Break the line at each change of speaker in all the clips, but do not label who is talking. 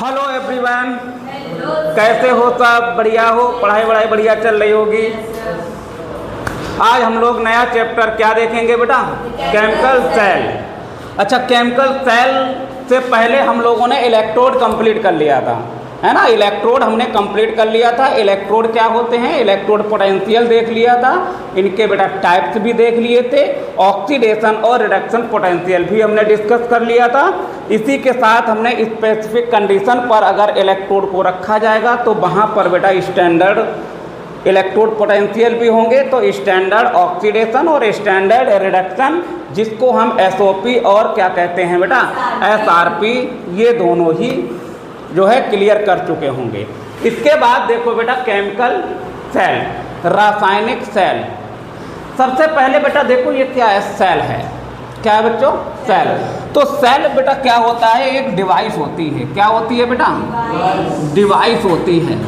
Hello everyone, कैसे हो सब? बढ़िया हो? पढ़ाई वढ़ाई बढ़िया चल रही होगी। आज हम लोग नया चैप्टर क्या देखेंगे बेटा? Chemical cell. अच्छा, केमिकल सेल से पहले हम लोगों ने इलेक्ट्रोड कंप्लीट कर लिया था, है ना। इलेक्ट्रोड हमने कंप्लीट कर लिया था। इलेक्ट्रोड क्या होते हैं, इलेक्ट्रोड पोटेंशियल देख लिया था, इनके बेटा टाइप्स भी देख लिए थे, ऑक्सीडेशन और रिडक्शन पोटेंशियल भी हमने डिस्कस कर लिया था। इसी के साथ हमने स्पेसिफिक कंडीशन पर अगर इलेक्ट्रोड को रखा जाएगा तो वहाँ पर बेटा स्टैंडर्ड इलेक्ट्रोड पोटेंशियल भी होंगे, तो स्टैंडर्ड ऑक्सीडेशन और स्टैंडर्ड रिडक्शन, जिसको हम SOP और क्या कहते हैं बेटा, SRP, ये दोनों ही जो है क्लियर कर चुके होंगे। इसके बाद देखो बेटा केमिकल सेल, रासायनिक सेल। सबसे पहले बेटा देखो ये क्या है, सेल है। क्या है बच्चों? सेल। तो सेल बेटा क्या होता है, एक डिवाइस होती है। क्या होती है बेटा? डिवाइस होती है।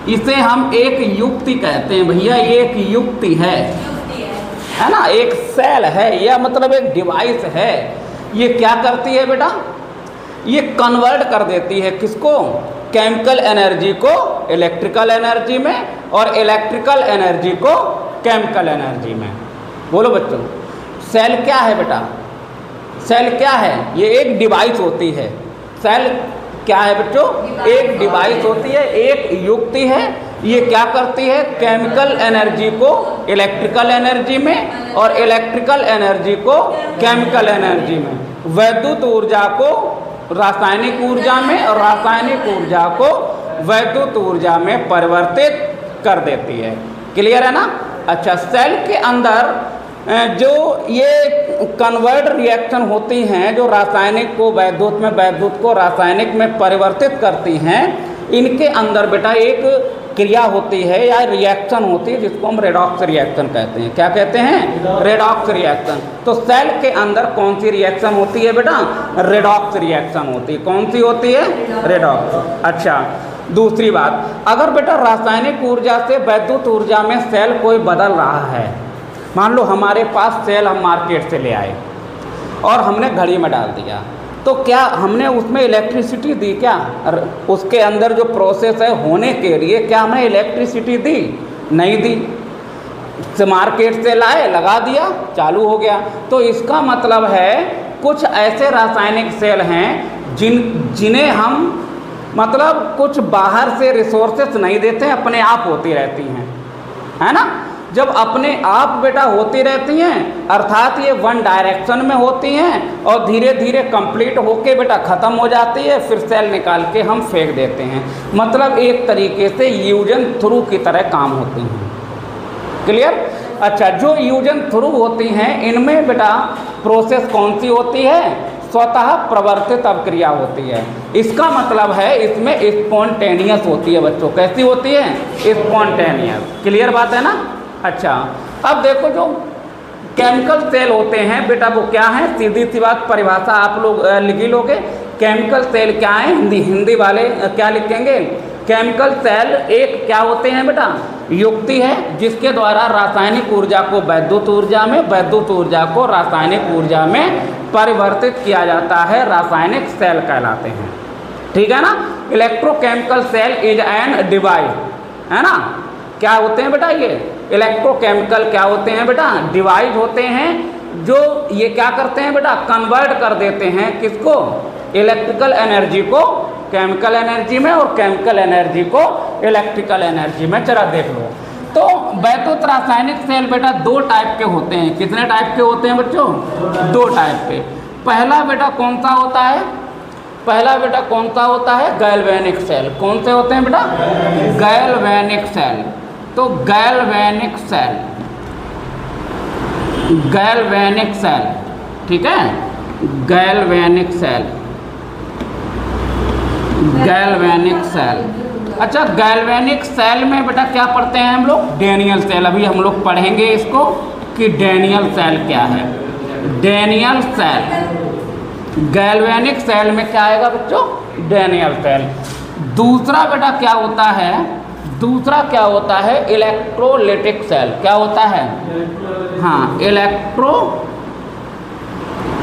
इसे हम एक युक्ति कहते हैं भैया, एक युक्ति है ना। एक सेल है या मतलब एक डिवाइस है। ये क्या करती है बेटा? ये कन्वर्ट कर देती है किसको? केमिकल एनर्जी को इलेक्ट्रिकल एनर्जी में और इलेक्ट्रिकल एनर्जी को केमिकल एनर्जी में। बोलो बच्चों, सेल क्या है बेटा? सेल क्या है? ये एक डिवाइस होती है। सेल क्या है बच्चों? एक डिवाइस होती है, एक युक्ति है। ये क्या करती है? केमिकल एनर्जी को इलेक्ट्रिकल एनर्जी में और इलेक्ट्रिकल एनर्जी को केमिकल एनर्जी में, वैद्युत ऊर्जा को रासायनिक ऊर्जा में और रासायनिक ऊर्जा को वैद्युत ऊर्जा में परिवर्तित कर देती है। क्लियर है ना? अच्छा, सेल के अंदर जो ये कन्वर्ट रिएक्शन होती हैं, जो रासायनिक को वैद्युत में, वैद्युत को रासायनिक में परिवर्तित करती हैं, इनके अंदर बेटा एक क्रिया होती है या रिएक्शन होती है जिसको हम रेडॉक्स रिएक्शन कहते हैं। क्या कहते हैं? Redox reaction. तो सेल के अंदर कौन सी रिएक्शन होती है बेटा? रेडॉक्स रिएक्शन होती है। कौन सी होती है? रेडॉक्स। अच्छा, दूसरी बात, अगर बेटा रासायनिक ऊर्जा से वैद्युत ऊर्जा में सेल कोई बदल रहा है, मान लो हमारे पास सेल हम मार्केट से ले आए और हमने घड़ी में डाल दिया, तो क्या हमने उसमें इलेक्ट्रिसिटी दी? क्या उसके अंदर जो प्रोसेस है होने के लिए क्या हमने इलेक्ट्रिसिटी दी? नहीं दी। मार्केट से लाए, लगा दिया, चालू हो गया। तो इसका मतलब है कुछ ऐसे रासायनिक सेल हैं जिन्हें हम मतलब कुछ बाहर से रिसोर्सेस नहीं देते, अपने आप होती रहती हैं, है ना। जब अपने आप बेटा होती रहती हैं, अर्थात ये वन डायरेक्शन में होती हैं और धीरे धीरे कंप्लीट होके बेटा ख़त्म हो जाती है, फिर सेल निकाल के हम फेंक देते हैं। मतलब एक तरीके से यूजन थ्रू की तरह काम होती हैं। क्लियर? अच्छा, जो यूजन थ्रू होती हैं इनमें बेटा प्रोसेस कौन सी होती है? स्वतः प्रवर्तित अभिक्रिया होती है। इसका मतलब है इसमें स्पॉन्टेनियस होती है बच्चों। कैसी होती है? स्पॉन्टेनियस। क्लियर बात है ना? अच्छा, अब देखो जो केमिकल सेल होते हैं बेटा वो क्या है? सीधी सी बात, परिभाषा आप लोग लिख लोगे। केमिकल सेल क्या है? हिंदी वाले क्या लिखेंगे? केमिकल सेल एक क्या होते हैं बेटा? युक्ति है जिसके द्वारा रासायनिक ऊर्जा को वैद्युत ऊर्जा में, वैद्युत ऊर्जा को रासायनिक ऊर्जा में परिवर्तित किया जाता है। रासायनिक सेल कहलाते हैं। ठीक है ना? Electrochemical cell is an device, है ना। क्या होते हैं बेटा? ये इलेक्ट्रोकेमिकल क्या होते हैं बेटा? डिवाइस होते हैं जो ये क्या करते हैं बेटा? कन्वर्ट कर देते हैं किसको? इलेक्ट्रिकल एनर्जी को केमिकल एनर्जी में और केमिकल एनर्जी को इलेक्ट्रिकल एनर्जी में। चला देख लो। तो वैद्युत रासायनिक सेल बेटा दो टाइप के होते हैं। कितने टाइप के होते हैं बच्चों? दो टाइप के। पहला बेटा कौन सा होता है? पहला बेटा कौन सा होता है? Galvanic cell. कौन से होते हैं बेटा? Galvanic cell. तो गैल्वेनिक सेल, गैल्वेनिक सेल, ठीक है, गैल्वेनिक सेल, गैल्वेनिक सेल। अच्छा, गैल्वेनिक सेल में बेटा क्या पढ़ते हैं हम लोग? Daniell cell. अभी हम लोग पढ़ेंगे इसको कि डैनियल सेल क्या है। डैनियल सेल, गैल्वेनिक सेल में क्या आएगा बच्चों? Daniell cell. दूसरा बेटा क्या होता है? दूसरा क्या होता है? Electrolytic cell. क्या होता है? हाँ,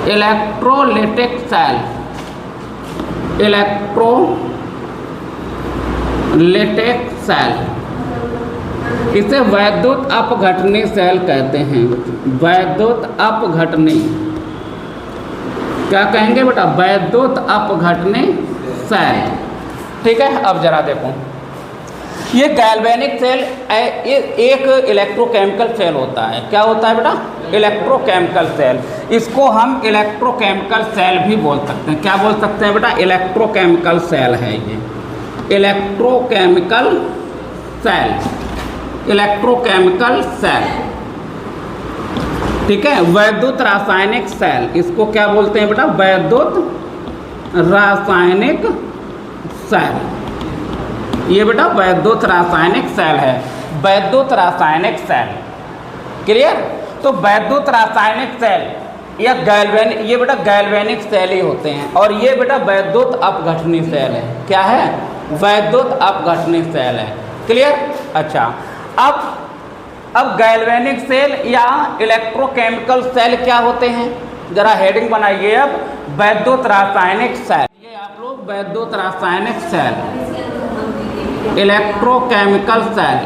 electrolytic cell, electrolytic cell, इसे वैद्युत अपघटनी सेल कहते हैं। वैद्युत अपघटनी, क्या कहेंगे बेटा? वैद्युत अपघटनी सेल। ठीक है, अब जरा देखो, ये गैल्वेनिक सेल एक इलेक्ट्रोकेमिकल सेल होता है। क्या होता है बेटा? Electrochemical cell. इसको हम इलेक्ट्रोकेमिकल सेल भी बोल सकते हैं। क्या बोल सकते हैं बेटा? इलेक्ट्रोकेमिकल सेल है ये, इलेक्ट्रोकेमिकल सेल, इलेक्ट्रोकेमिकल सेल। ठीक है, वैद्युत रासायनिक सेल, इसको क्या बोलते हैं बेटा? वैद्युत रासायनिक सेल। ये बेटा वैद्युत रासायनिक सेल है, वैद्युत रासायनिक सेल। क्लियर? तो वैद्युत रासायनिक सेल या गैल्वेनिक, ये बेटा गैल्वेनिक सेल ही होते हैं। और ये बेटा वैद्युत अपघटनी सेल है। क्या है? वैद्युत अपघटनी सेल है। क्लियर? अच्छा, अब गैल्वेनिक सेल या इलेक्ट्रोकेमिकल सेल क्या होते हैं? जरा हेडिंग बनाइए। अब वैद्युत रासायनिक सेल, ये आप लोग वैद्युत रासायनिक cell, electrochemical cell,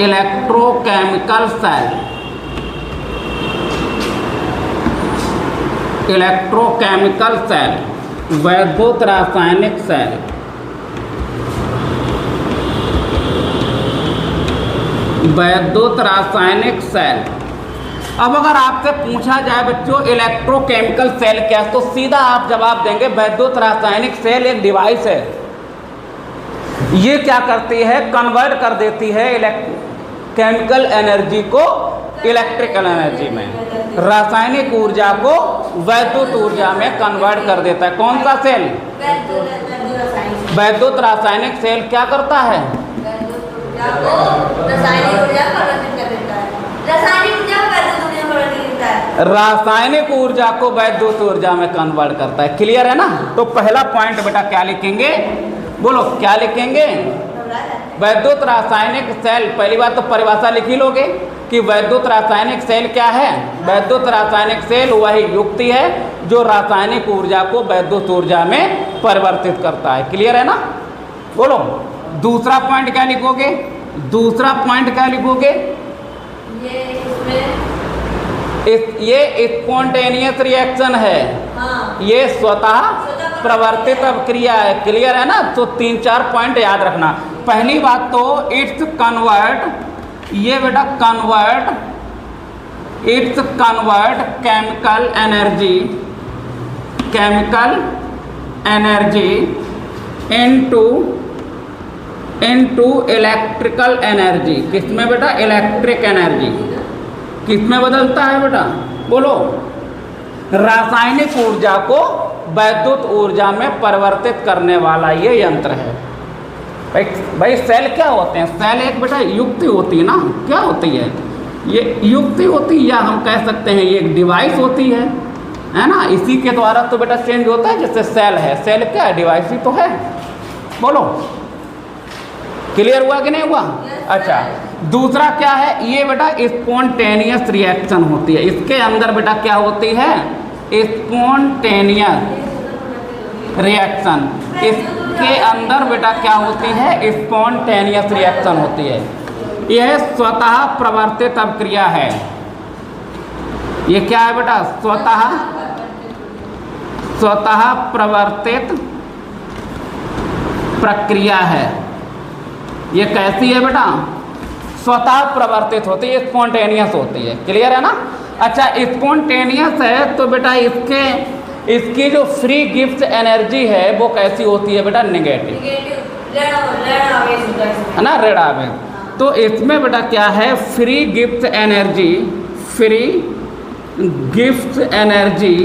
electrochemical cell, electrochemical cell, वैद्युत रासायनिक सेल। वैद्युत रासायनिक सेल। अब अगर आपसे पूछा जाए बच्चों इलेक्ट्रोकेमिकल सेल क्या, तो सीधा आप जवाब देंगे वैद्युत रासायनिक सेल एक डिवाइस है। ये क्या करती है? कन्वर्ट कर देती है केमिकल एनर्जी को इलेक्ट्रिकल एनर्जी में, रासायनिक ऊर्जा को वैद्युत ऊर्जा में कन्वर्ट कर देता है। कौन सा सेल? वैद्युत रासायनिक सेल क्या करता है? रासायनिक ऊर्जा को वैद्युत ऊर्जा में कन्वर्ट करता है। क्लियर है ना? तो पहला पॉइंट बेटा क्या लिखेंगे? बोलो क्या लिखेंगे? वैद्युत रासायनिक सेल। पहली बात तो परिभाषा लिख ही लोगे कि वैद्युत रासायनिक सेल क्या है? वैद्युत रासायनिक सेल वही युक्ति है जो रासायनिक ऊर्जा को वैद्युत ऊर्जा में परिवर्तित करता है। क्लियर है ना? बोलो दूसरा पॉइंट क्या लिखोगे? दूसरा पॉइंट क्या लिखोगे? ये स्पॉन्टेनियस रिएक्शन है। हाँ। ये स्वतः प्रवर्तित अभिक्रिया है। क्लियर है ना? तो 3-4 पॉइंट याद रखना। पहली बात तो इट्स कन्वर्ट, ये बेटा convert, it's convert chemical energy, chemical energy into electrical energy. किसमें बेटा? Electric energy. किसमें बदलता है बेटा? बोलो। रासायनिक ऊर्जा को वैद्युत ऊर्जा में परिवर्तित करने वाला ये यंत्र है। भाई सेल क्या होते हैं? सेल एक बेटा युक्ति होती है ना। क्या होती है? ये युक्ति होती है, या हम कह सकते हैं ये एक डिवाइस होती है ना। इसी के द्वारा तो बेटा चेंज होता है। जैसे सेल है, सेल क्या है? डिवाइस ही तो है। बोलो क्लियर हुआ कि नहीं हुआ? अच्छा, दूसरा क्या है? ये बेटा स्पॉन्टेनियस रिएक्शन होती है। इसके अंदर बेटा क्या होती है? Spontaneous reaction. इसके अंदर बेटा क्या होती है? स्पॉन्टेनियस रिएक्शन होती है। यह स्वतः प्रवर्तित अभिक्रिया है। ये क्या है बेटा? स्वतः प्रवर्तित प्रक्रिया है। ये कैसी है बेटा? स्वतः प्रवर्तित होती है, स्पॉन्टेनियस होती है। क्लियर है ना? अच्छा, स्पॉन्टेनियस है तो बेटा इसकी जो फ्री गिफ्ट एनर्जी है वो कैसी होती है बेटा? नेगेटिव है ना, ऋण आवेश। तो इसमें बेटा क्या है? Free gift energy, free gift energy,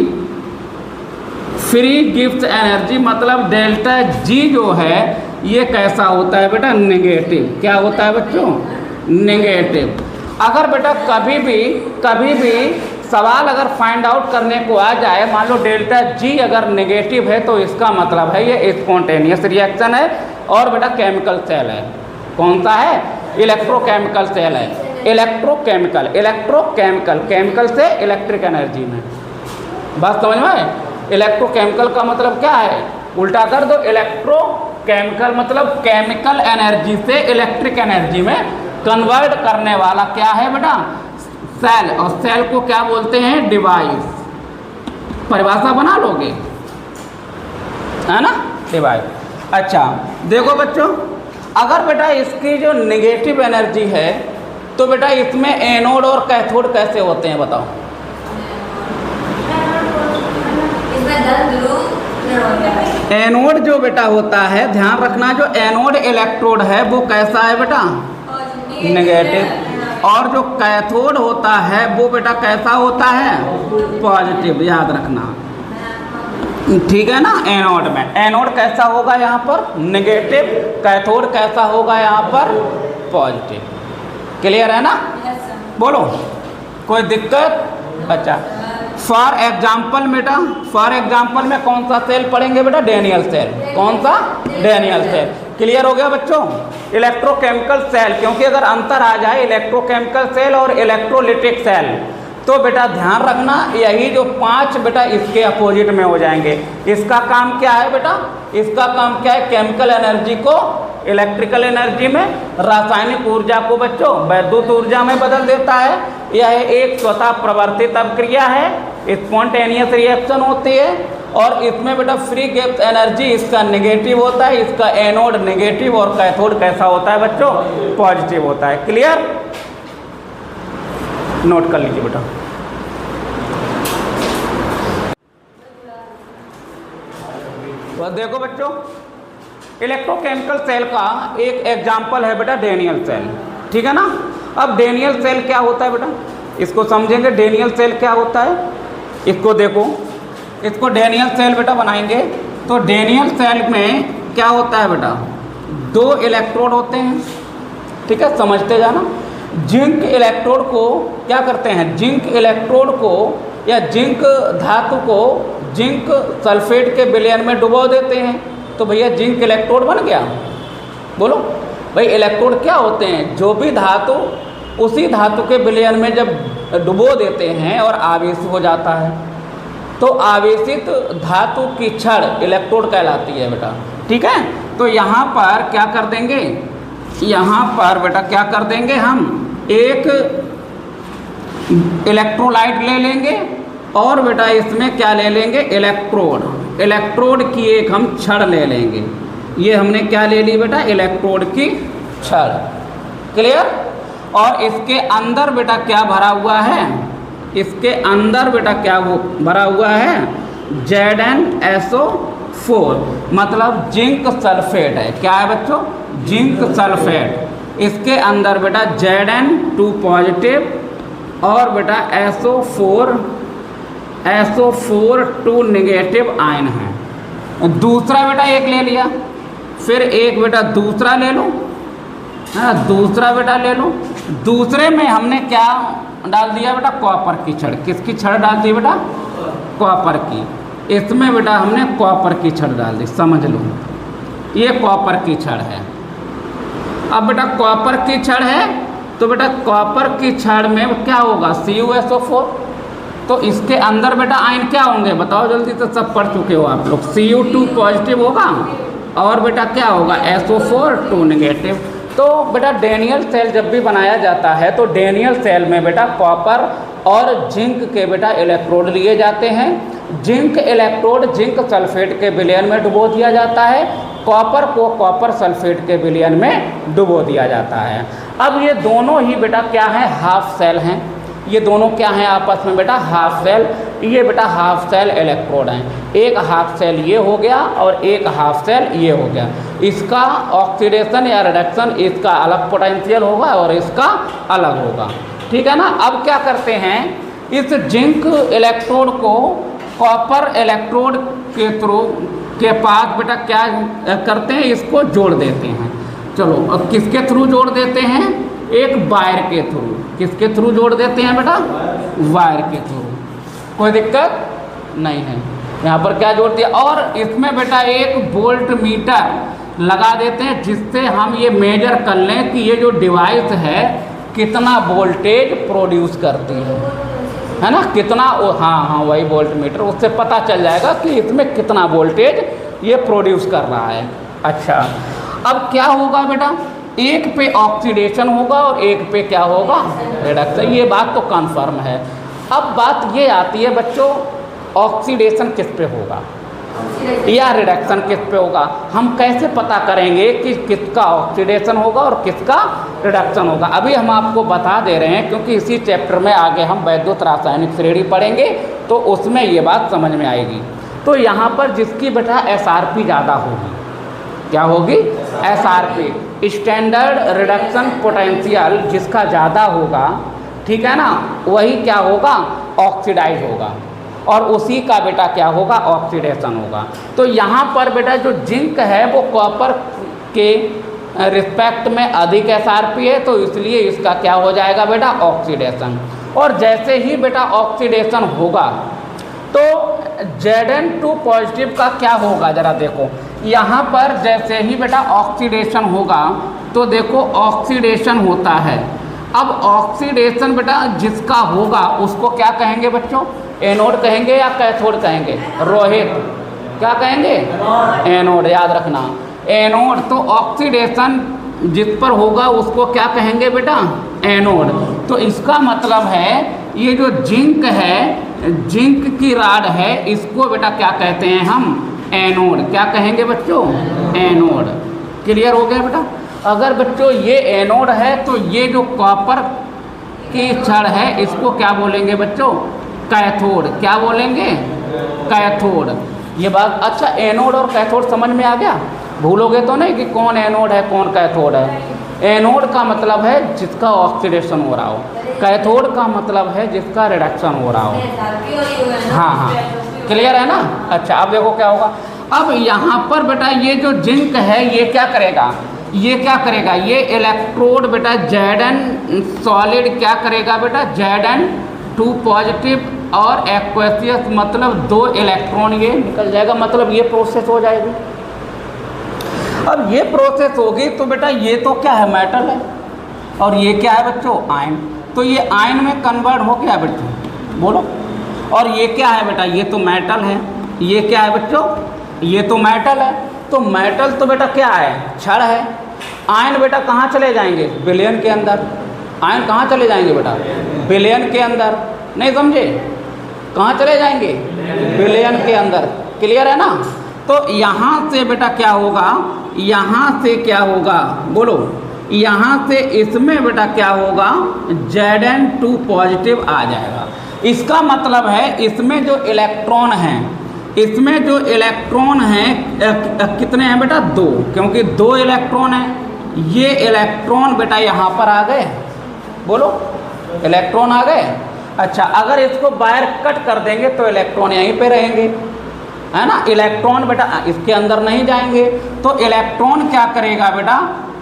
free gift energy मतलब डेल्टा जी जो है ये कैसा होता है बेटा? नेगेटिव। क्या होता है बच्चों? नेगेटिव। अगर बेटा कभी भी सवाल अगर फाइंड आउट करने को आ जाए, मान लो डेल्टा जी अगर नेगेटिव है तो इसका मतलब है ये स्पॉन्टेनियस रिएक्शन है और बेटा केमिकल सेल है। कौन सा है? इलेक्ट्रोकेमिकल सेल है। इलेक्ट्रोकेमिकल, इलेक्ट्रोकेमिकल, केमिकल से इलेक्ट्रिक एनर्जी में। बात समझ में? इलेक्ट्रोकेमिकल का मतलब क्या है? उल्टा कर दो, इलेक्ट्रो केमिकल मतलब केमिकल एनर्जी से इलेक्ट्रिक एनर्जी में कन्वर्ट करने वाला क्या है बेटा? सेल। और सेल को क्या बोलते हैं? डिवाइस। परिभाषा बना लोगे, है ना? डिवाइस। अच्छा देखो बच्चों, अगर बेटा इसकी जो नेगेटिव एनर्जी है तो बेटा इसमें एनोड और कैथोड कैसे होते हैं बताओ? एनोड जो बेटा होता है, ध्यान रखना, जो एनोड इलेक्ट्रोड है वो कैसा है बेटा? नेगेटिव। और जो कैथोड होता है वो बेटा कैसा होता है? पॉजिटिव। याद रखना, ठीक है ना? एनोड में एनोड कैसा होगा यहाँ पर? नेगेटिव। कैथोड कैसा होगा यहाँ पर? पॉजिटिव। क्लियर है ना? बोलो, कोई दिक्कत? अच्छा, फॉर एग्जाम्पल बेटा, फॉर एग्जाम्पल में कौन सा सेल पढ़ेंगे बेटा? Daniell cell. कौन सा? Daniel cell. क्लियर हो गया बच्चों? इलेक्ट्रोकेमिकल सेल, क्योंकि अगर अंतर आ जाए इलेक्ट्रोकेमिकल सेल और इलेक्ट्रोलिटिक सेल तो बेटा ध्यान रखना, यही जो 5 बेटा इसके अपोजिट में हो जाएंगे। इसका काम क्या है बेटा? इसका काम क्या है? केमिकल एनर्जी को इलेक्ट्रिकल एनर्जी में, रासायनिक ऊर्जा को बच्चों वैद्युत ऊर्जा में बदल देता है। यह एक स्वतः प्रवर्तित अभिक्रिया है, स्पॉन्टेनियस रिएक्शन होती है। और इसमें बेटा फ्री गैप एनर्जी इसका नेगेटिव होता है, इसका एनोड नेगेटिव और कैथोड कैसा होता है बच्चों? पॉजिटिव होता है। क्लियर? नोट कर लीजिए बेटा। तो देखो बच्चों, इलेक्ट्रोकेमिकल सेल का एक एग्जाम्पल है बेटा डेनियल सेल, ठीक है ना? अब डेनियल सेल क्या होता है बेटा? इसको समझेंगे। डेनियल सेल क्या होता है? इसको देखो, इसको डेनियल सेल बेटा बनाएंगे तो डेनियल सेल में क्या होता है बेटा? 2 इलेक्ट्रोड होते हैं, ठीक है? समझते जाना। जिंक इलेक्ट्रोड को क्या करते हैं? जिंक इलेक्ट्रोड को या जिंक धातु को जिंक सल्फेट के विलयन में डुबो देते हैं तो भैया जिंक इलेक्ट्रोड बन गया। बोलो भाई, इलेक्ट्रोड क्या होते हैं? जो भी धातु उसी धातु के विलयन में जब डुबो देते हैं और आवेशित हो जाता है तो आवेशित धातु की छड़ इलेक्ट्रोड कहलाती है बेटा, ठीक है? तो यहाँ पर क्या कर देंगे? यहाँ पर बेटा क्या कर देंगे? हम एक इलेक्ट्रोलाइट ले लेंगे और बेटा इसमें क्या ले लेंगे? इलेक्ट्रोड। इलेक्ट्रोड की एक हम छड़ ले लेंगे। ये हमने क्या ले ली बेटा? इलेक्ट्रोड की छड़। क्लियर? और इसके अंदर बेटा क्या भरा हुआ है? इसके अंदर बेटा क्या वो भरा हुआ है? ZnSO4 मतलब जिंक सल्फेट है। क्या है बच्चों? Zinc sulphate. इसके अंदर बेटा Zn2 पॉजिटिव और बेटा SO4 2 नेगेटिव आयन है। दूसरा बेटा एक ले लिया, फिर एक बेटा दूसरा ले लो, है ना? दूसरा बेटा ले लो। दूसरे में हमने क्या डाल दिया बेटा? कॉपर की छड़। किसकी छड़ डाल दी बेटा? कॉपर की। इसमें बेटा हमने कॉपर की छड़ डाल दी। समझ लो, ये कॉपर की छड़ है। अब बेटा कॉपर की छड़ है तो बेटा कॉपर की छड़ में क्या होगा? CuSO4। तो इसके अंदर बेटा आयन क्या होंगे बताओ जल्दी? तो सब पढ़ चुके हो आप लोग। Cu2 पॉजिटिव होगा और बेटा क्या होगा? SO4 2 negative. तो बेटा डेनियल सेल जब भी बनाया जाता है तो डेनियल सेल में बेटा कॉपर और जिंक के बेटा इलेक्ट्रोड लिए जाते हैं। जिंक इलेक्ट्रोड जिंक सल्फेट के विलयन में डुबो दिया जाता है, कॉपर को कॉपर सल्फेट के विलयन में डुबो दिया जाता है। अब ये दोनों ही बेटा क्या है? हाफ सेल हैं। ये दोनों क्या हैं आपस में बेटा? Half cell. ये बेटा हाफ सेल इलेक्ट्रोड हैं। एक हाफ सेल ये हो गया और एक हाफ सेल ये हो गया। इसका ऑक्सीडेशन या रिडक्शन, इसका अलग पोटेंशियल होगा और इसका अलग होगा, ठीक है ना? अब क्या करते हैं? इस जिंक इलेक्ट्रोड को कॉपर इलेक्ट्रोड के थ्रू के पास बेटा क्या करते हैं? इसको जोड़ देते हैं। चलो अब किसके थ्रू जोड़ देते हैं? एक वायर के थ्रू। किसके थ्रू जोड़ देते हैं बेटा? वायर के थ्रू। कोई दिक्कत नहीं है। यहाँ पर क्या जोड़ दिया? और इसमें बेटा एक वोल्ट मीटर लगा देते हैं जिससे हम ये मेजर कर लें कि ये जो डिवाइस है कितना वोल्टेज प्रोड्यूस करती है ना? कितना? हाँ वही वोल्ट मीटर। उससे पता चल जाएगा कि इसमें कितना वोल्टेज ये प्रोड्यूस कर रहा है। अच्छा, अब क्या होगा बेटा, एक पे ऑक्सीडेशन होगा और एक पे क्या होगा, रिडक्शन। ये बात तो कन्फर्म है। अब बात ये आती है बच्चों, ऑक्सीडेशन किस पे होगा या रिडक्शन किस पे होगा। हम कैसे पता करेंगे कि किसका ऑक्सीडेशन होगा और किसका रिडक्शन होगा। अभी हम आपको बता दे रहे हैं, क्योंकि इसी चैप्टर में आगे हम वैद्युत रासायनिक श्रेणी पढ़ेंगे तो उसमें ये बात समझ में आएगी। तो यहाँ पर जिसकी बेटा SRP ज़्यादा होगी, क्या होगी, SRP, स्टैंडर्ड रिडक्शन पोटेंशियल, जिसका ज़्यादा होगा, ठीक है ना, वही क्या होगा, ऑक्सीडाइज होगा, और उसी का बेटा क्या होगा, ऑक्सीडेशन होगा। तो यहाँ पर बेटा जो जिंक है वो कॉपर के रिस्पेक्ट में अधिक SRP है, तो इसलिए इसका क्या हो जाएगा बेटा, ऑक्सीडेशन। और जैसे ही बेटा ऑक्सीडेशन होगा तो Zn2 पॉजिटिव का क्या होगा, ज़रा देखो यहाँ पर। जैसे ही बेटा ऑक्सीडेशन होगा तो देखो ऑक्सीडेशन होता है। अब ऑक्सीडेशन बेटा जिसका होगा उसको क्या कहेंगे बच्चों, एनोड कहेंगे या कैथोड कहेंगे, रोहित क्या कहेंगे, एनोड, याद रखना एनोड। तो ऑक्सीडेशन जिस पर होगा उसको क्या कहेंगे बेटा, एनोड। तो इसका मतलब है ये जो जिंक है, जिंक की राड है, इसको बेटा क्या कहते हैं हम, एनोड। क्या कहेंगे बच्चों, एनोड। क्लियर हो गया बेटा। अगर बच्चों ये एनोड है तो ये जो कॉपर की छड़ है इसको क्या बोलेंगे बच्चों, कैथोड। क्या बोलेंगे, कैथोड। ये बात अच्छा, एनोड और कैथोड समझ में आ गया, भूलोगे तो नहीं कि कौन एनोड है कौन कैथोड है। एनोड का मतलब है जिसका ऑक्सीडेशन हो रहा हो, कैथोड का मतलब है जिसका रिडक्शन हो रहा हो। हाँ हाँ, क्लियर है ना। अच्छा, अब देखो क्या होगा। अब यहाँ पर बेटा ये जो जिंक है ये क्या करेगा, ये क्या करेगा, ये इलेक्ट्रोड बेटा Zn सॉलिड क्या करेगा बेटा, Zn2 पॉजिटिव और एक्वेसियस, मतलब 2 इलेक्ट्रॉन ये निकल जाएगा, मतलब ये प्रोसेस हो जाएगी। अब ये प्रोसेस होगी तो बेटा ये तो क्या है, मेटल है, और ये क्या है बच्चों, आयन। तो ये आयन में कन्वर्ट हो गया बच्चों, बोलो। और ये क्या है बेटा, ये तो मेटल है, ये क्या है बच्चों, ये तो मेटल है। तो मेटल तो बेटा क्या है, छड़ है। आयन बेटा कहाँ चले जाएंगे, विलयन के अंदर। आयन कहाँ चले जाएंगे बेटा, विलयन के अंदर। नहीं समझे, कहाँ चले जाएंगे, विलयन के अंदर। क्लियर है ना। तो यहाँ से बेटा क्या होगा, यहाँ से क्या होगा, बोलो, यहाँ से इसमें बेटा क्या होगा, Zn2 पॉजिटिव आ जाएगा। इसका मतलब है इसमें जो इलेक्ट्रॉन हैं, इसमें जो इलेक्ट्रॉन हैं कितने हैं बेटा, 2, क्योंकि 2 इलेक्ट्रॉन हैं। ये इलेक्ट्रॉन बेटा यहाँ पर आ गए, बोलो, इलेक्ट्रॉन आ गए। अच्छा, अगर इसको बाहर कट कर देंगे तो इलेक्ट्रॉन यहीं पे रहेंगे, है ना। इलेक्ट्रॉन बेटा इसके अंदर नहीं जाएंगे। तो इलेक्ट्रॉन क्या करेगा बेटा,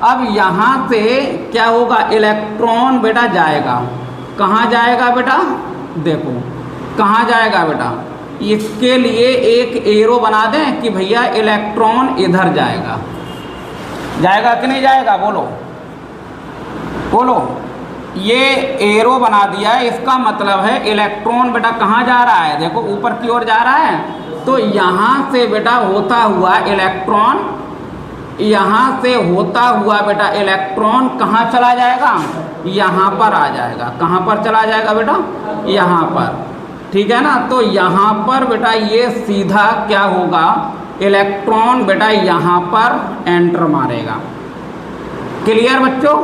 अब यहाँ से क्या होगा, इलेक्ट्रॉन बेटा जाएगा, कहाँ जाएगा बेटा, देखो कहाँ जाएगा बेटा। इसके लिए एक एरो बना दें कि भैया इलेक्ट्रॉन इधर जाएगा, जाएगा कि नहीं जाएगा, बोलो बोलो। ये एरो बना दिया, इसका मतलब है इलेक्ट्रॉन बेटा कहाँ जा रहा है, देखो ऊपर की ओर जा रहा है। तो यहाँ से बेटा होता हुआ इलेक्ट्रॉन, यहाँ से होता हुआ बेटा इलेक्ट्रॉन कहाँ चला जाएगा, यहाँ पर आ जाएगा। कहाँ पर चला जाएगा बेटा, यहाँ पर, ठीक है ना। तो यहाँ पर बेटा ये सीधा क्या होगा, इलेक्ट्रॉन बेटा यहाँ पर एंटर मारेगा। क्लियर बच्चों,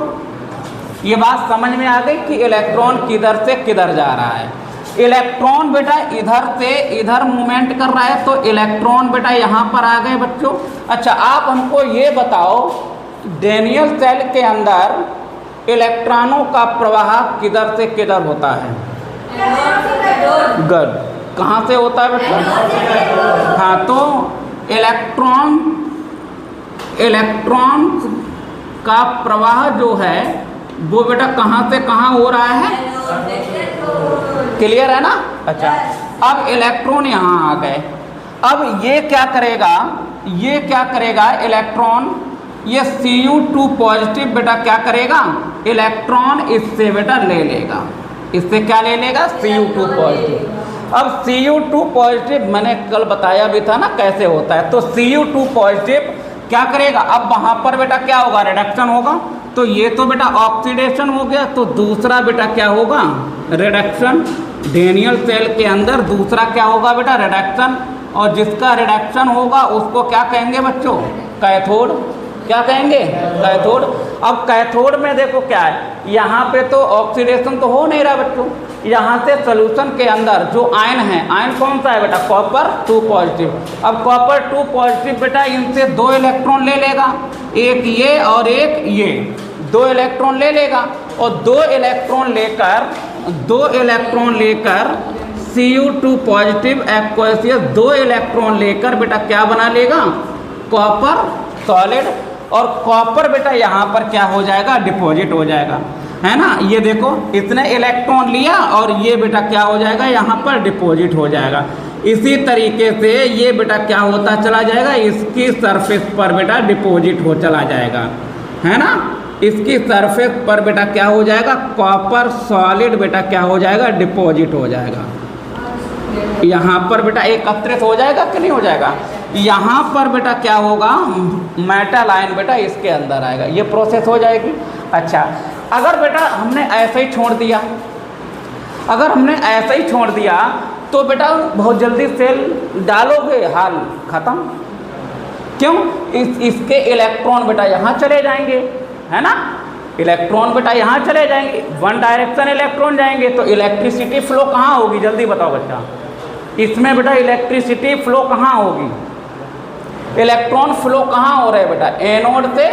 ये बात समझ में आ गई कि इलेक्ट्रॉन किधर से किधर जा रहा है। इलेक्ट्रॉन बेटा इधर से इधर मूवमेंट कर रहा है, तो इलेक्ट्रॉन बेटा यहाँ पर आ गए बच्चों। अच्छा, आप हमको ये बताओ, डैनियल सेल के अंदर इलेक्ट्रॉनों का प्रवाह किधर से किधर होता है, गुड, कहाँ से होता है बच्चों, हाँ। तो इलेक्ट्रॉन का प्रवाह जो है वो बेटा कहाँ से कहाँ हो रहा है, क्लियर है ना। अच्छा, अब इलेक्ट्रॉन यहाँ आ गए। अब ये क्या करेगा, ये क्या करेगा, इलेक्ट्रॉन ये Cu2 पॉजिटिव बेटा क्या करेगा, इलेक्ट्रॉन इससे बेटा ले लेगा। इससे क्या ले लेगा, Cu2 पॉजिटिव। अब Cu2 पॉजिटिव मैंने कल बताया भी था ना कैसे होता है। तो Cu2 पॉजिटिव क्या करेगा, अब वहाँ पर बेटा क्या होगा, रिडक्शन होगा। तो ये तो बेटा ऑक्सीडेशन हो गया, तो दूसरा बेटा क्या होगा, रिडक्शन। डेनियल सेल के अंदर दूसरा क्या होगा बेटा, रिडक्शन। और जिसका रिडक्शन होगा उसको क्या कहेंगे बच्चों, कैथोड। क्या कहेंगे, कैथोड। अब कैथोड में देखो क्या है, यहाँ पे तो ऑक्सीडेशन तो हो नहीं रहा बच्चों, यहाँ से सोल्यूशन के अंदर जो आयन है, आयन कौन सा है बेटा, कॉपर 2 पॉजिटिव। अब कॉपर 2 पॉजिटिव बेटा इनसे 2 इलेक्ट्रॉन ले लेगा, एक ये और एक ये, 2 इलेक्ट्रॉन ले लेगा। और 2 इलेक्ट्रॉन लेकर Cu2 पॉजिटिव एक्वसियस 2 इलेक्ट्रॉन लेकर बेटा क्या बना लेगा, कॉपर सॉलिड। और कॉपर बेटा यहाँ पर क्या हो जाएगा, डिपॉजिट हो जाएगा, है ना। ये देखो इसने इलेक्ट्रॉन लिया और ये बेटा क्या हो जाएगा, यहाँ पर डिपॉजिट हो जाएगा। इसी तरीके से ये बेटा क्या होता चला जाएगा, इसकी सरफेस पर बेटा डिपॉजिट हो चला जाएगा, है ना। इसकी सरफेस पर बेटा क्या हो जाएगा, कॉपर सॉलिड बेटा क्या हो जाएगा, डिपॉजिट हो जाएगा। यहाँ पर बेटा एकत्रित हो जाएगा कि नहीं हो जाएगा। यहाँ पर बेटा क्या होगा, मेटल आयन बेटा इसके अंदर आएगा, ये प्रोसेस हो जाएगी। अच्छा, अगर बेटा हमने ऐसे ही छोड़ दिया, अगर हमने ऐसे ही छोड़ दिया तो बेटा बहुत जल्दी सेल डालोगे, हाल खत्म। क्यों, इसके इलेक्ट्रॉन बेटा यहाँ चले जाएंगे, है ना। इलेक्ट्रॉन बेटा यहाँ चले जाएंगे, वन डायरेक्शन इलेक्ट्रॉन जाएंगे, तो इलेक्ट्रिसिटी फ्लो कहाँ होगी, जल्दी बताओ बच्चा। इसमें बेटा इलेक्ट्रिसिटी फ्लो कहाँ होगी, इलेक्ट्रॉन फ्लो कहाँ हो रहा है बेटा, एनोड से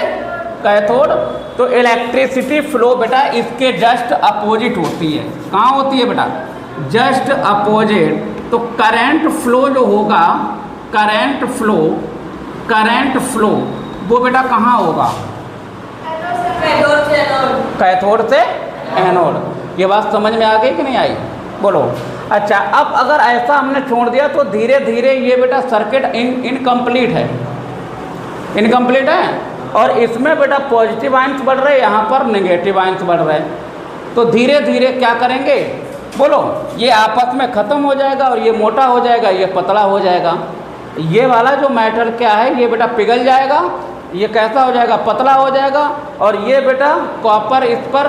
कैथोड। तो इलेक्ट्रिसिटी फ्लो बेटा इसके जस्ट अपोजिट होती है, कहाँ होती है बेटा, जस्ट अपोजिट। तो करंट फ्लो जो होगा, करंट फ्लो वो बेटा कहाँ होगा, कैथोड से एनोड। ये बात समझ में आ गई कि नहीं आई, बोलो। अच्छा, अब अगर ऐसा हमने छोड़ दिया तो धीरे धीरे ये बेटा सर्किट इनकम्प्लीट है, इनकम्प्लीट है। और इसमें बेटा पॉजिटिव आयंस बढ़ रहे हैं, यहाँ पर नेगेटिव आयंस बढ़ रहे हैं। तो धीरे धीरे क्या करेंगे, बोलो, ये आपस में ख़त्म हो जाएगा और ये मोटा हो जाएगा, ये पतला हो जाएगा। ये वाला जो मेटल क्या है, ये बेटा पिघल जाएगा, ये कैसा हो जाएगा, पतला हो जाएगा। और ये बेटा कॉपर इस पर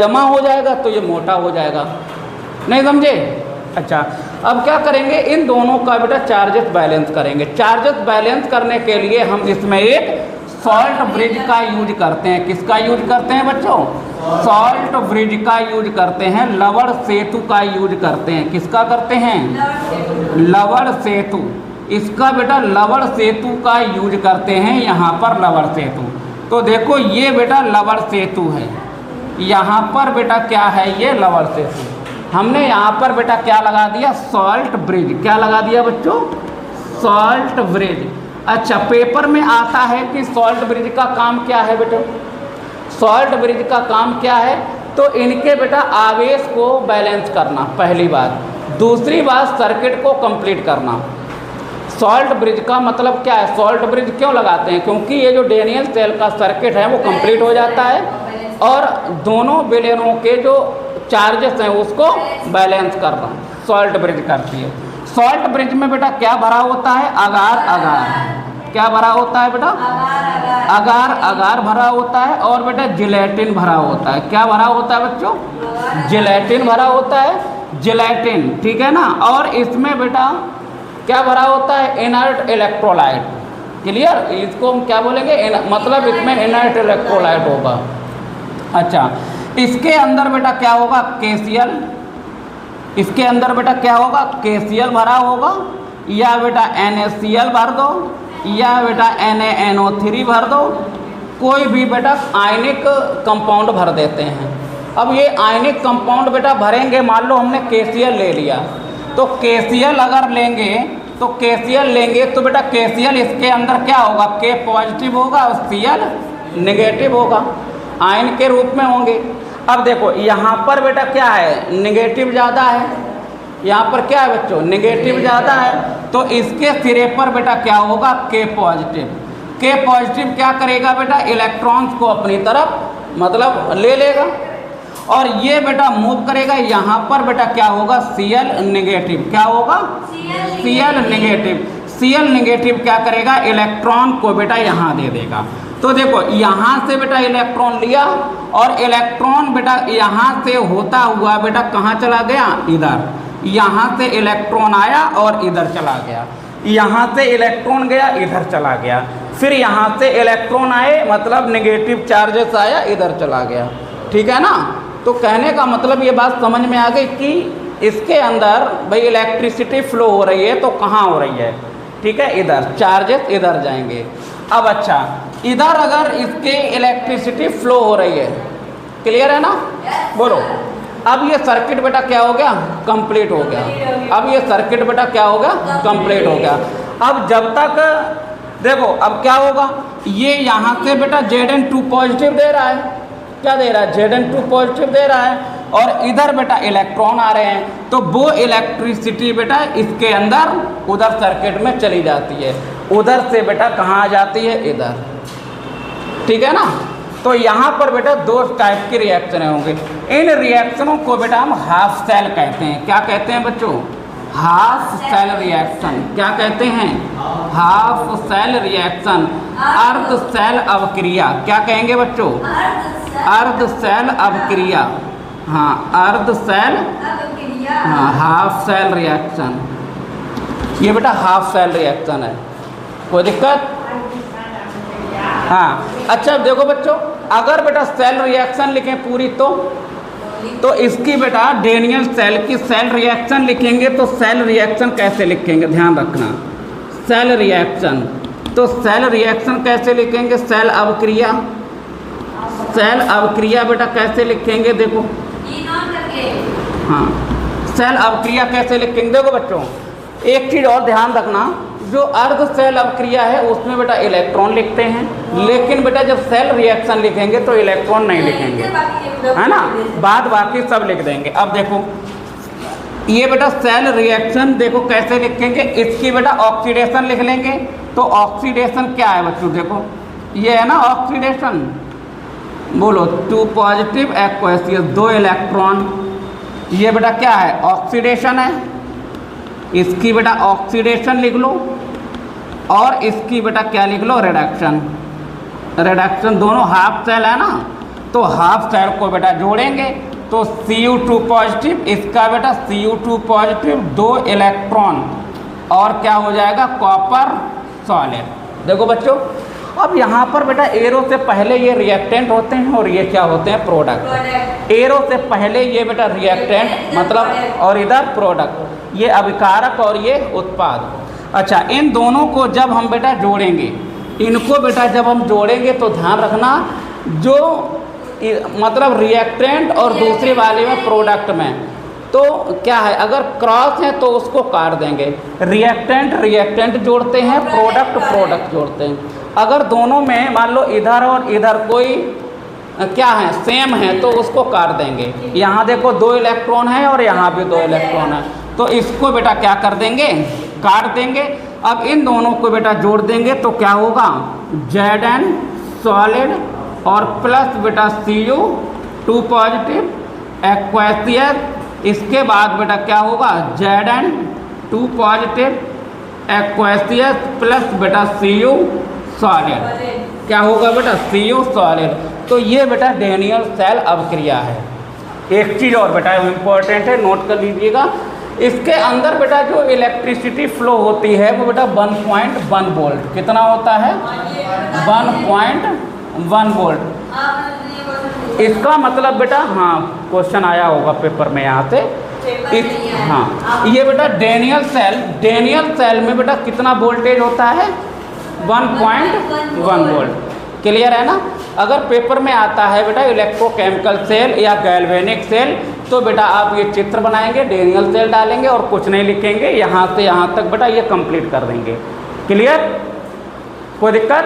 जमा हो जाएगा, तो ये मोटा हो जाएगा। नहीं समझे। अच्छा, अब क्या करेंगे, इन दोनों का बेटा चार्जेस बैलेंस करेंगे। चार्जेस बैलेंस करने के लिए हम इसमें एक सॉल्ट ब्रिज का यूज करते हैं। किसका यूज करते हैं बच्चों, सॉल्ट ब्रिज का यूज करते हैं, लवण सेतु का यूज करते हैं। किसका करते हैं, लवण सेतु। इसका बेटा लवण सेतु का यूज करते हैं, यहाँ पर लवण सेतु। तो देखो ये बेटा लवण सेतु है, यहाँ पर बेटा क्या है, ये लवण सेतु। हमने यहाँ पर बेटा क्या लगा दिया, सॉल्ट ब्रिज। क्या लगा दिया बच्चों, सॉल्ट ब्रिज। अच्छा, पेपर में आता है कि सॉल्ट ब्रिज का काम क्या है बेटा, सॉल्ट ब्रिज का काम क्या है, तो इनके बेटा आवेश को बैलेंस करना, पहली बात। दूसरी बात, सर्किट को कंप्लीट करना। सॉल्ट ब्रिज का मतलब क्या है, सॉल्ट ब्रिज क्यों लगाते हैं, क्योंकि ये जो डेनियल सेल का सर्किट है वो कंप्लीट हो जाता है और दोनों विलेनों के जो चार्जेस हैं उसको बैलेंस करना सॉल्ट ब्रिज करती है। सॉल्ट ब्रिज में बेटा क्या भरा होता है, अगार अगार। क्या भरा होता है बेटा, अगार अगार भरा होता है। और बेटा जिलेटिन भरा होता है। क्या भरा होता है बच्चों, जिलेटिन भरा होता है, जिलेटिन, ठीक है ना। और इसमें बेटा क्या भरा होता है, इनर्ट इलेक्ट्रोलाइट। क्लियर, इसको हम क्या बोलेंगे, मतलब इसमें इनर्ट इलेक्ट्रोलाइट होगा। अच्छा, इसके अंदर बेटा क्या होगा, केसीएल। इसके अंदर बेटा क्या होगा, केसीएल भरा होगा, या बेटा NaCl भर दो, या बेटा NaNO3 भर दो। कोई भी बेटा आयनिक कंपाउंड भर देते हैं। अब ये आयनिक कंपाउंड बेटा भरेंगे, मान लो हमने KCl ले लिया, तो KCl अगर लेंगे तो KCl लेंगे तो बेटा KCl इसके अंदर क्या होगा, K पॉजिटिव होगा और Cl नेगेटिव होगा, आयन के रूप में होंगे। अब देखो यहाँ पर बेटा क्या है, नेगेटिव ज़्यादा है, यहाँ पर क्या है बच्चों, नेगेटिव ज़्यादा है। तो इसके सिरे पर बेटा क्या होगा, K पॉजिटिव। K पॉजिटिव क्या करेगा बेटा, इलेक्ट्रॉन्स को अपनी तरफ मतलब ले लेगा और ये बेटा मूव करेगा। यहाँ पर बेटा क्या होगा, Cl नेगेटिव। क्या होगा, Cl नेगेटिव। Cl नेगेटिव क्या करेगा, इलेक्ट्रॉन को बेटा यहाँ दे देगा। तो देखो यहाँ से बेटा इलेक्ट्रॉन लिया और इलेक्ट्रॉन बेटा यहाँ से होता हुआ बेटा कहाँ चला गया, इधर। यहाँ से इलेक्ट्रॉन आया और इधर चला गया, यहाँ से इलेक्ट्रॉन गया इधर चला गया, फिर यहाँ से इलेक्ट्रॉन आए मतलब नेगेटिव चार्जेस आया इधर चला गया, ठीक है ना। तो कहने का मतलब ये बात समझ में आ गई कि इसके अंदर भाई इलेक्ट्रिसिटी फ्लो हो रही है तो कहाँ हो रही है, ठीक है, इधर, चार्जेस इधर जाएंगे। अब अच्छा, इधर अगर इसके इलेक्ट्रिसिटी फ्लो हो रही है, क्लियर है ना, बोलो। अब ये सर्किट बेटा क्या हो गया, कंप्लीट हो गया। अब ये सर्किट बेटा क्या हो गया, कंप्लीट हो गया। अब जब तक देखो अब क्या होगा, ये यहाँ से बेटा Zn2 पॉजिटिव दे रहा है, क्या दे रहा है, Zn2 पॉजिटिव दे रहा है, और इधर बेटा इलेक्ट्रॉन आ रहे हैं, तो वो इलेक्ट्रिसिटी बेटा इसके अंदर उधर सर्किट में चली जाती है, उधर से बेटा कहाँ आ जाती है, इधर, ठीक है ना। तो यहाँ पर बेटा दो टाइप की रिएक्शन होंगे। इन रिएक्शनों को बेटा हम हाफ सेल कहते हैं। क्या कहते हैं बच्चों, हाफ सेल रिएक्शन। क्या कहते हैं, हाफ सेल रिएक्शन। अर्ध सेल अवक्रिया, क्या कहेंगे बच्चों, अर्ध सेल अवक्रिया, हाँ अर्ध सेल, हाँ हाफ सेल रिएक्शन। ये बेटा हाफ सेल रिएक्शन है, कोई दिक्कत, हाँ। अच्छा देखो बच्चों, अगर बेटा सेल रिएक्शन लिखें पूरी तो इसकी बेटा डेनियल सेल की सेल रिएक्शन लिखेंगे तो सेल रिएक्शन कैसे लिखेंगे, ध्यान रखना, सेल रिएक्शन। तो सेल रिएक्शन कैसे लिखेंगे, सेल अवक्रिया, सेल अवक्रिया बेटा कैसे लिखेंगे, देखो, हाँ सेल अवक्रिया कैसे लिखेंगे। देखो बच्चों एक चीज़ और ध्यान रखना, जो अर्ध सेल अवक्रिया है उसमें बेटा इलेक्ट्रॉन लिखते हैं, लेकिन बेटा जब सेल रिएक्शन लिखेंगे तो इलेक्ट्रॉन नहीं लिखेंगे, है ना, बाद बाकी सब लिख देंगे। अब देखो ये बेटा सेल रिएक्शन देखो कैसे लिखेंगे, इसकी बेटा ऑक्सीडेशन लिख लेंगे। तो ऑक्सीडेशन क्या है बच्चों, देखो ये है ना ऑक्सीडेशन, बोलो 2 पॉजिटिव एक्वैसियस, 2 इलेक्ट्रॉन, ये बेटा क्या है, ऑक्सीडेशन है। इसकी बेटा ऑक्सीडेशन लिख लो और इसकी बेटा क्या लिख लो, रिडक्शन। रिडक्शन दोनों हाफ सेल है ना, तो हाफ सेल को बेटा जोड़ेंगे तो Cu2 पॉजिटिव, इसका बेटा Cu2 पॉजिटिव, 2 इलेक्ट्रॉन, और क्या हो जाएगा, कॉपर सॉलिड। देखो बच्चों अब यहाँ पर बेटा एरो से पहले ये रिएक्टेंट होते हैं और ये क्या होते हैं, प्रोडक्ट। एरो से पहले ये बेटा रिएक्टेंट मतलब, और इधर प्रोडक्ट, ये अभिकारक और ये उत्पाद। अच्छा इन दोनों को जब हम बेटा जोड़ेंगे, इनको बेटा जब हम जोड़ेंगे तो ध्यान रखना, जो मतलब रिएक्टेंट और दूसरे वाले में प्रोडक्ट में तो क्या है, अगर क्रॉस है तो उसको काट देंगे। रिएक्टेंट रिएक्टेंट जोड़ते हैं, प्रोडक्ट प्रोडक्ट जोड़ते हैं। अगर दोनों में मान लो इधर और इधर कोई क्या है, सेम है, तो उसको काट देंगे। यहाँ देखो 2 इलेक्ट्रॉन है और यहाँ भी 2 इलेक्ट्रॉन है, तो इसको बेटा क्या कर देंगे, काट देंगे। अब इन दोनों को बेटा जोड़ देंगे तो क्या होगा, Zn सॉलिड और प्लस बेटा Cu2 पॉजिटिव एक्वैसियस। इसके बाद बेटा क्या होगा, Zn2 पॉजिटिव एक्वैसियस प्लस बेटा Cu सॉलिड, क्या होगा बेटा, Cu सॉलिड। तो ये बेटा डेनियल सेल अवक्रिया है। एक चीज़ और बेटा इम्पोर्टेंट है, नोट कर लीजिएगा, इसके अंदर बेटा जो इलेक्ट्रिसिटी फ्लो होती है वो बेटा 1.1 वोल्ट, कितना होता है, 1.1 वोल्ट। इसका मतलब बेटा, हाँ क्वेश्चन आया होगा पेपर में यहाँ से, हाँ ये बेटा डेनियल सेल में बेटा कितना वोल्टेज होता है, 1.1 वोल्ट। क्लियर है ना। अगर पेपर में आता है बेटा इलेक्ट्रोकेमिकल सेल या गैल्वेनिक सेल, तो बेटा आप ये चित्र बनाएंगे, डेनियल सेल डालेंगे और कुछ नहीं लिखेंगे, यहाँ से यहाँ तक बेटा ये कंप्लीट कर देंगे। क्लियर, कोई दिक्कत।